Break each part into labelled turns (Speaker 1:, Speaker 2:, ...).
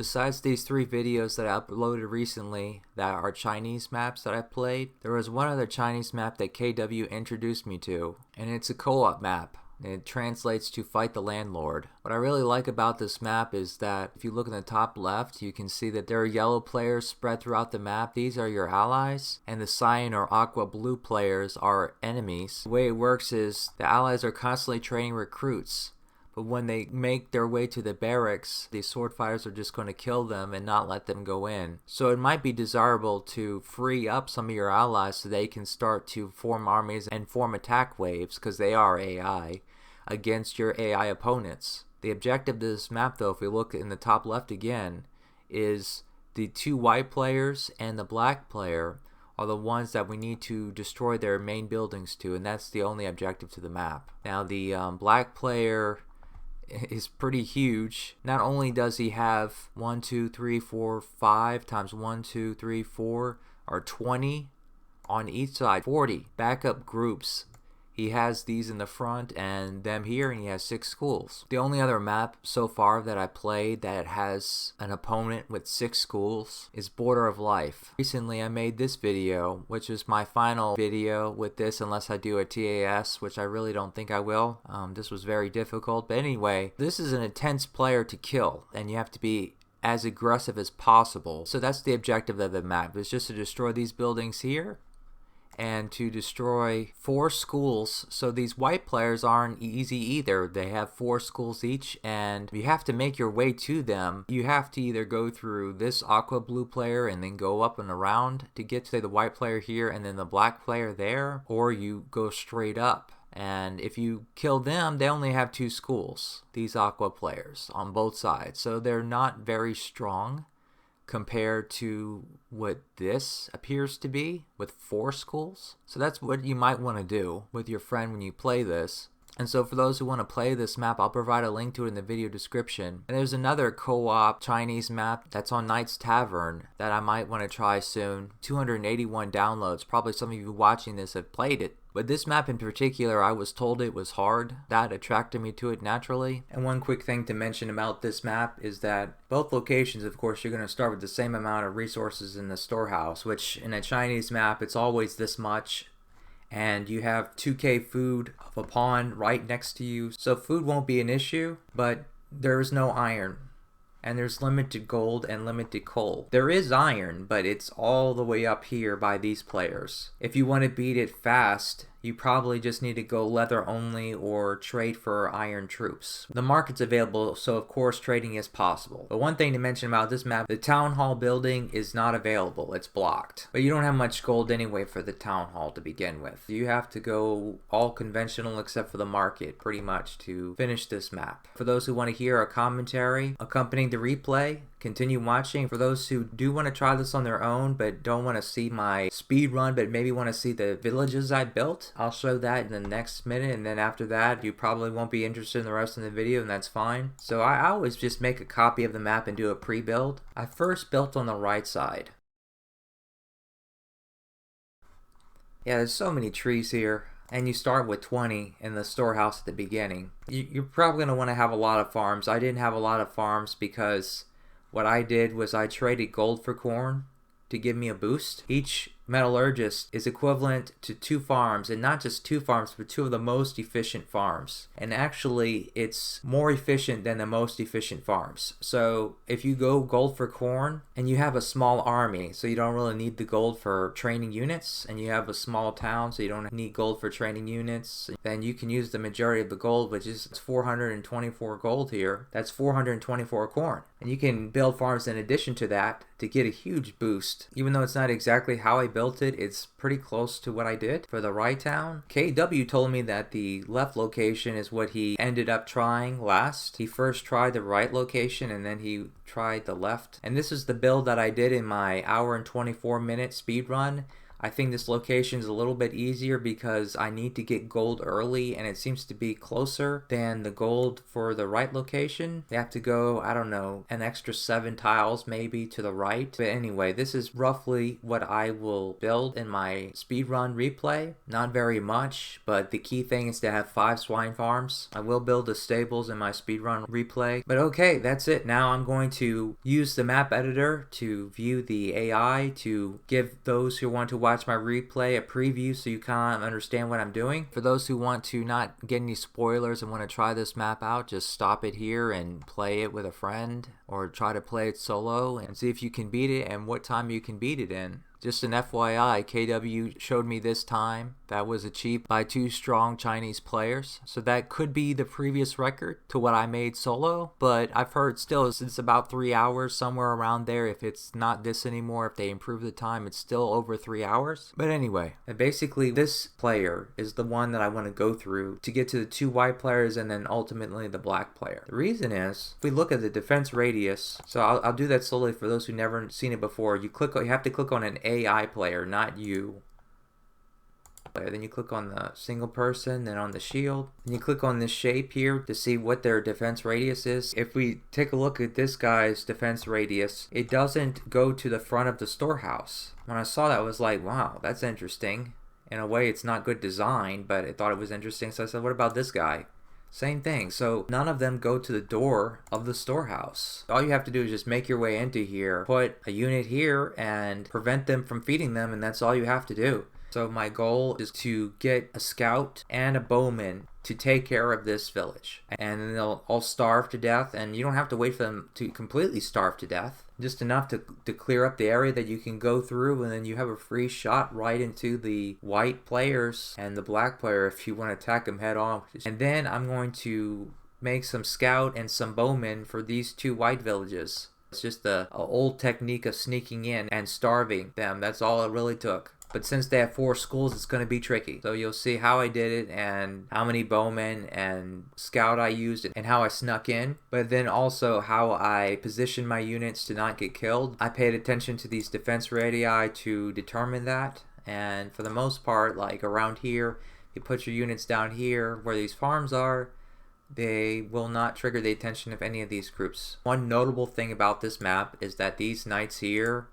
Speaker 1: Besides these 3 videos that I uploaded recently that are Chinese maps that I played, there was one other Chinese map that KW introduced me to, and it's a co-op map. It translates to Fight the Landlord. What I really like about this map is that if you look in the top left, you can see that there are yellow players spread throughout the map. These are your allies, and the cyan or aqua blue players are enemies. The way it works is the allies are constantly training recruits, but when they make their way to the barracks, these sword fighters are just going to kill them and not let them go in. So it might be desirable to free up some of your allies so they can start to form armies and form attack waves, because they are AI, against your AI opponents. The objective of this map, though, if we look in the top left again, is the 2 white players and the black player are the ones that we need to destroy their main buildings to, and that's the only objective to the map. Now the black player is pretty huge. Not only does he have 1, 2, 3, 4, 5 times 1, 2, 3, 4 are 20 on each side, 40 backup groups. He has these in the front and them here, and he has 6 schools. The only other map so far that I played that has an opponent with 6 schools is Border of Life. Recently I made this video, which is my final video with this unless I do a TAS, which I really don't think I will. This was very difficult, but anyway, this is an intense player to kill, and you have to be as aggressive as possible. So that's the objective of the map, is just to destroy these buildings here and to destroy 4 schools. So these white players aren't easy either. They have 4 schools each, and you have to make your way to them. You have to either go through this aqua blue player and then go up and around to get to the white player here and then the black player there, or you go straight up. And if you kill them, they only have 2 schools, these aqua players, on both sides. So they're not very strong compared to what this appears to be with 4 schools. So that's what you might want to do with your friend when you play this. And so for those who want to play this map, I'll provide a link to it in the video description. And there's another co-op Chinese map that's on Knight's Tavern that I might want to try soon. 281 downloads. Probably some of you watching this have played it. But this map in particular, I was told it was hard. That attracted me to it naturally. And one quick thing to mention about this map is that both locations, of course, you're going to start with the same amount of resources in the storehouse, which in a Chinese map, it's always this much. And you have 2k food of a pond right next to you. So food won't be an issue, but there's no iron. And there's limited gold and limited coal. There is iron, but it's all the way up here by these players. If you want to beat it fast, you probably just need to go leather only or trade for iron troops. The market's available, so of course trading is possible. But one thing to mention about this map, the town hall building is not available. It's blocked. But you don't have much gold anyway for the town hall to begin with. You have to go all conventional except for the market pretty much to finish this map. For those who want to hear a commentary accompanying the replay, continue watching. For those who do want to try this on their own but don't want to see my speed run but maybe want to see the villages I built, I'll show that in the next minute, and then after that you probably won't be interested in the rest of the video, and that's fine. So I always just make a copy of the map and do a pre-build. I first built on the right side. Yeah, there's so many trees here. And you start with 20 in the storehouse at the beginning. You're probably going to want to have a lot of farms. I didn't have a lot of farms because what I did was I traded gold for corn to give me a boost. Each metallurgist is equivalent to 2 farms, and not just 2 farms, but 2 of the most efficient farms. And actually, it's more efficient than the most efficient farms. So if you go gold for corn and you have a small army, so you don't really need the gold for training units, and you have a small town, so you don't need gold for training units, then you can use the majority of the gold, which is 424 gold here. That's 424 corn. And you can build farms in addition to that to get a huge boost. Even though it's not exactly how I built it, it's pretty close to what I did for the right town. KW told me that the left location is what he ended up trying last. He first tried the right location and then he tried the left. And this is the build that I did in my hour and 24 minute speed run. I think this location is a little bit easier because I need to get gold early, and it seems to be closer than the gold for the right location. They have to go, I don't know, an extra 7 tiles maybe to the right. But anyway, this is roughly what I will build in my speedrun replay. Not very much, but the key thing is to have 5 swine farms. I will build the stables in my speedrun replay. But okay, that's it. Now I'm going to use the map editor to view the AI, to give those who want to watch my replay a preview so you kind of understand what I'm doing. For those who want to not get any spoilers and want to try this map out, just stop it here and play it with a friend, or try to play it solo and see if you can beat it and what time you can beat it in. Just an FYI, KW showed me this time that was achieved by 2 strong Chinese players. So that could be the previous record to what I made solo, but I've heard still it's about 3 hours, somewhere around there. If it's not this anymore, if they improve the time, it's still over 3 hours. But anyway, basically this player is the one that I want to go through to get to the 2 white players and then ultimately the black player. The reason is, if we look at the defense radius, so I'll do that slowly for those who never seen it before. You have to click on an AI player, not you. Then you click on the single person, then on the shield, and you click on this shape here to see what their defense radius is. If we take a look at this guy's defense radius, it doesn't go to the front of the storehouse. When I saw that, I was like, wow, that's interesting. In a way, it's not good design, but I thought it was interesting, so I said, what about this guy? Same thing. So none of them go to the door of the storehouse. All you have to do is just make your way into here, put a unit here, and prevent them from feeding them, and that's all you have to do. So my goal is to get a scout and a bowman to take care of this village, and then they'll all starve to death, and you don't have to wait for them to completely starve to death, just enough to clear up the area that you can go through, and then you have a free shot right into the white players and the black player if you want to attack them head on. And then I'm going to make some scout and some bowmen for these 2 white villages. It's just a old technique of sneaking in and starving them. That's all it really took. But since they have 4 schools, it's going to be tricky. So you'll see how I did it and how many bowmen and scout I used and how I snuck in. But then also how I positioned my units to not get killed. I paid attention to these defense radii to determine that. And for the most part, like around here, you put your units down here where these farms are, they will not trigger the attention of any of these groups. One notable thing about this map is that these knights here,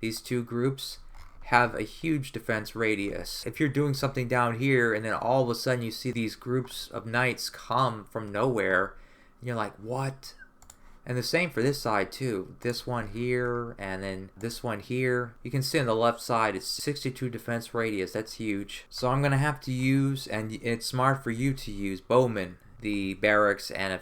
Speaker 1: these 2 groups, have a huge defense radius. If you're doing something down here and then all of a sudden you see these groups of knights come from nowhere, and you're like, what? And the same for this side too. This one here and then this one here. You can see on the left side it's 62 defense radius. That's huge. So I'm gonna have to use, and it's smart for you to use, bowmen, the barracks, and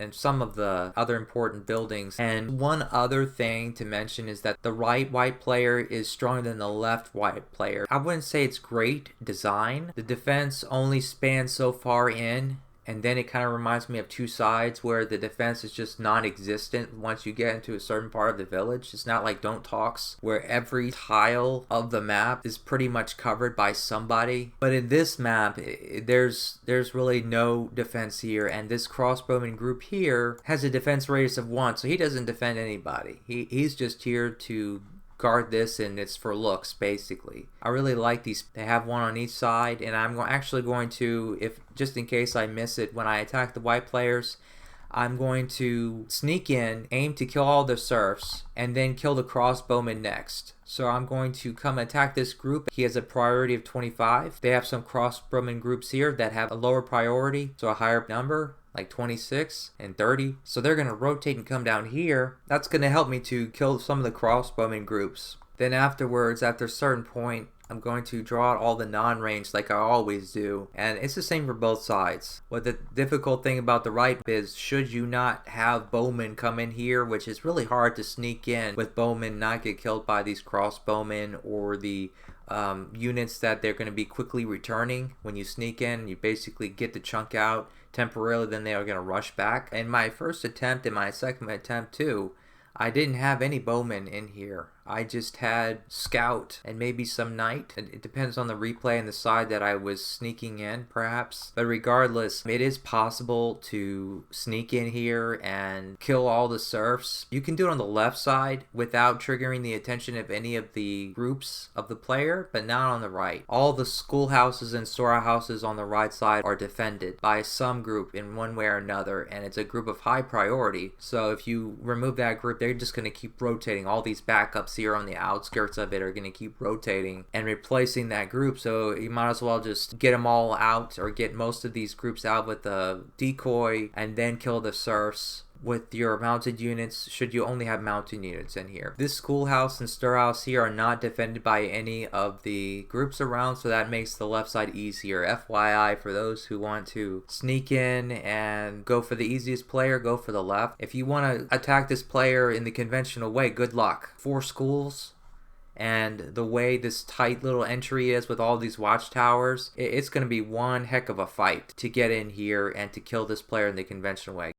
Speaker 1: some of the other important buildings. And one other thing to mention is that the right white player is stronger than the left white player. I wouldn't say it's great design. The defense only spans so far in, and then it kind of reminds me of Two Sides, where the defense is just non-existent once you get into a certain part of the village. It's not like Don't Talks, where every tile of the map is pretty much covered by somebody. But in this map, there's really no defense here, and this crossbowman group here has a defense radius of 1, so he doesn't defend anybody. He's just here to guard this, and it's for looks basically. I really like these. They have 1 on each side, and I'm actually going to, if just in case I miss it when I attack the white players, I'm going to sneak in, aim to kill all the serfs, and then kill the crossbowman next. So I'm going to come attack this group. He has a priority of 25. They have some crossbowman groups here that have a lower priority, so a higher number, like 26 and 30. So they're going to rotate and come down here. That's going to help me to kill some of the crossbowman groups. Then afterwards, after a certain point, I'm going to draw out all the non-range like I always do. And it's the same for both sides. What the difficult thing about the right is, should you not have bowmen come in here, which is really hard to sneak in with bowmen, not get killed by these crossbowmen or the units that they're going to be quickly returning. When you sneak in, you basically get the chunk out temporarily, then they are going to rush back. In my first attempt and my second attempt too, I didn't have any bowmen in here. I just had scout and maybe some knight. It depends on the replay and the side that I was sneaking in, perhaps. But regardless, it is possible to sneak in here and kill all the serfs. You can do it on the left side without triggering the attention of any of the groups of the player, but not on the right. All the schoolhouses and storehouses on the right side are defended by some group in one way or another, and it's a group of high priority. So if you remove that group, they're just going to keep rotating. All these backups here on the outskirts of it are going to keep rotating and replacing that group. So you might as well just get them all out, or get most of these groups out with the decoy, and then kill the serfs with your mounted units, should you only have mounted units in here. This schoolhouse and storehouse here are not defended by any of the groups around, so that makes the left side easier. FYI, for those who want to sneak in and go for the easiest player, go for the left. If you want to attack this player in the conventional way, good luck. 4 schools, and the way this tight little entry is with all these watchtowers, it's going to be one heck of a fight to get in here and to kill this player in the conventional way.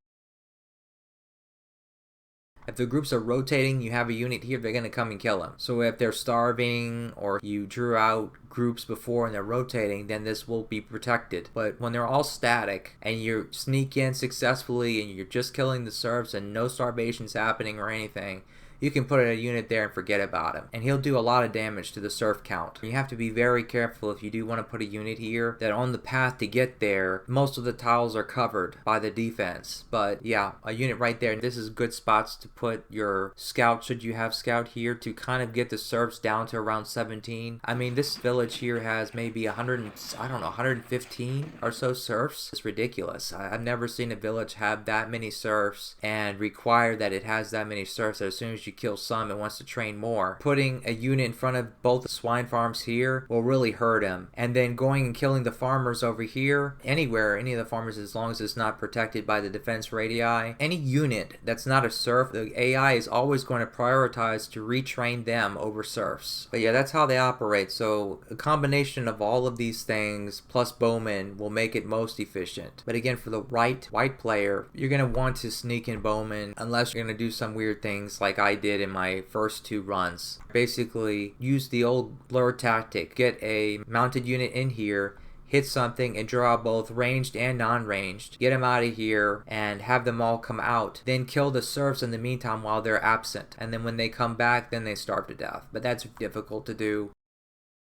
Speaker 1: If the groups are rotating, you have a unit here, they're going to come and kill them. So if they're starving, or you drew out groups before and they're rotating, then this will be protected. But when they're all static and you sneak in successfully and you're just killing the serfs and no starvation's happening or anything, you can put a unit there and forget about him. And he'll do a lot of damage to the serf count. You have to be very careful if you do want to put a unit here, that on the path to get there, most of the tiles are covered by the defense. But yeah, a unit right there. This is good spots to put your scout, should you have scout here, to kind of get the serfs down to around 17. I mean, this village here has maybe 115 or so serfs. It's ridiculous. I've never seen a village have that many serfs and require that it has that many serfs. As soon as you kill some, it wants to train more. Putting a unit in front of both the swine farms here will really hurt him. And then going and killing the farmers over here, anywhere, any of the farmers, as long as it's not protected by the defense radii. Any unit that's not a serf, the AI is always going to prioritize to retrain them over serfs. But yeah, that's how they operate. So a combination of all of these things plus bowmen will make it most efficient. But again, for the right white player, you're going to want to sneak in bowmen unless you're going to do some weird things like I did in my first 2 runs. Basically, use the old lure tactic. Get a mounted unit in here, hit something, and draw both ranged and non-ranged. Get them out of here and have them all come out. Then kill the serfs in the meantime while they're absent. And then when they come back, then they starve to death. But that's difficult to do,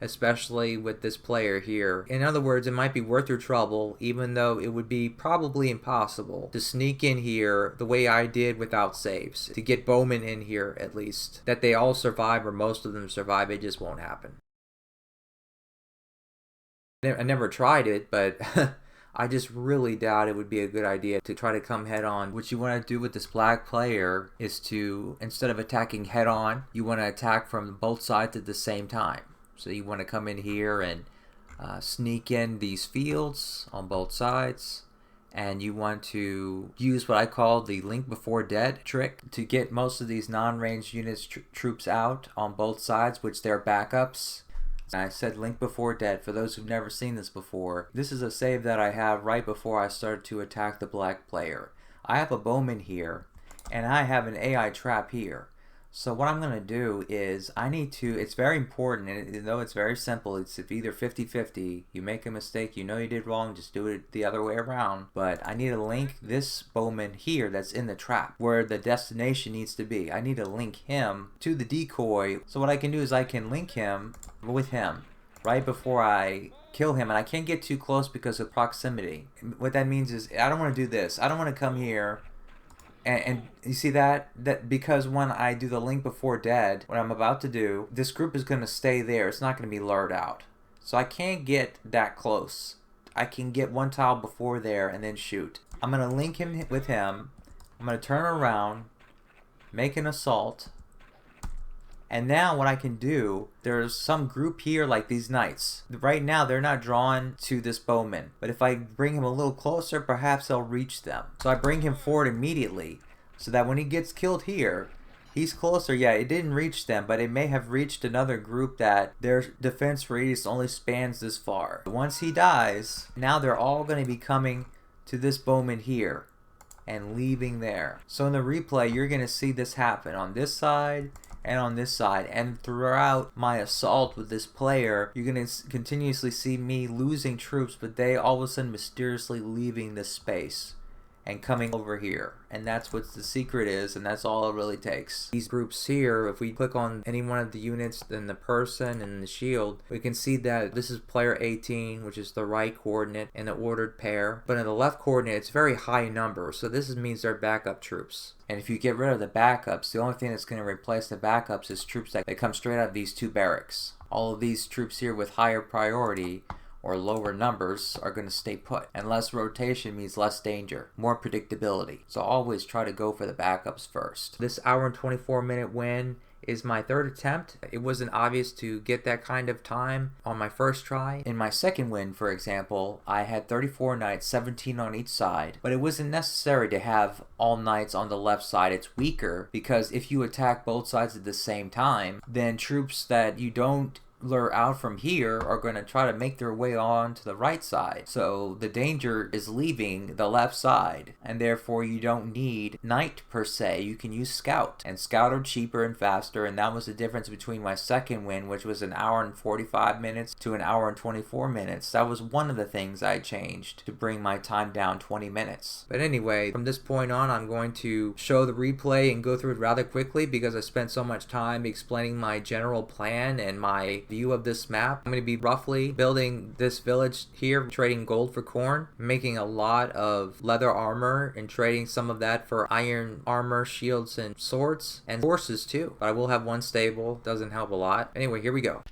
Speaker 1: especially with this player here. In other words, it might be worth your trouble, even though it would be probably impossible to sneak in here the way I did without saves. To get bowmen in here, at least. That they all survive, or most of them survive, it just won't happen. I never tried it, but I just really doubt it would be a good idea to try to come head on. What you want to do with this black player is to, instead of attacking head on, you want to attack from both sides at the same time. So you want to come in here and sneak in these fields on both sides, and you want to use what I call the link before dead trick to get most of these non-ranged units troops out on both sides, which they're backups. I said link before dead. For those who've never seen this before, this is a save that I have right before I started to attack the black player. I have a bowman here, and I have an AI trap here. So what I'm going to do is, I need to, it's very important, and though it's very simple, it's either 50-50, you make a mistake, you know you did wrong, just do it the other way around. But I need to link this bowman here that's in the trap, where the destination needs to be. I need to link him to the decoy. So what I can do is I can link him with him right before I kill him, and I can't get too close because of proximity. What that means is, I don't want to do this. I don't want to come here. And you see that because when I do the link before dead, what I'm about to do, this group is going to stay there. It's not going to be lured out. So I can't get that close. I can get one tile before there and then shoot. I'm going to link him with him. I'm going to turn around, make an assault. And now what I can do, there's some group here like these knights. Right now they're not drawn to this bowman, but if I bring him a little closer, perhaps I'll reach them. So I bring him forward immediately, so that when he gets killed here, he's closer. Yeah, it didn't reach them, but it may have reached another group that their defense radius only spans this far. Once he dies, now they're all going to be coming to this bowman here and leaving there. So in the replay, you're going to see this happen on this side and on this side. And throughout my assault with this player, you're going to continuously see me losing troops, but they all of a sudden mysteriously leaving this space and coming over here. And that's what the secret is, and that's all it really takes. These groups here, if we click on any one of the units, then the person and the shield, we can see that this is player 18, which is the right coordinate in the ordered pair. But in the left coordinate, it's very high number, so this means they're backup troops. And if you get rid of the backups, the only thing that's going to replace the backups is troops that come straight out of these two barracks. All of these troops here with higher priority or lower numbers are going to stay put. And less rotation means less danger, more predictability. So always try to go for the backups first. This hour and 24-minute win is my third attempt. It wasn't obvious to get that kind of time on my first try. In my second win, for example, I had 34 knights, 17 on each side, but it wasn't necessary to have all knights on the left side. It's weaker because if you attack both sides at the same time, then troops that you don't lure out from here are going to try to make their way on to the right side. So the danger is leaving the left side, and therefore you don't need knight per se. You can use scout, and scout are cheaper and faster, and that was the difference between my second win, which was an hour and 45 minutes to an hour and 24 minutes. That was one of the things I changed to bring my time down 20 minutes. But anyway, from this point on, I'm going to show the replay and go through it rather quickly because I spent so much time explaining my general plan and my view of this map. I'm going to be roughly building this village here, trading gold for corn, making a lot of leather armor and trading some of that for iron armor, shields, and swords, and horses too. But I will have one stable, doesn't help a lot. Anyway, here we go.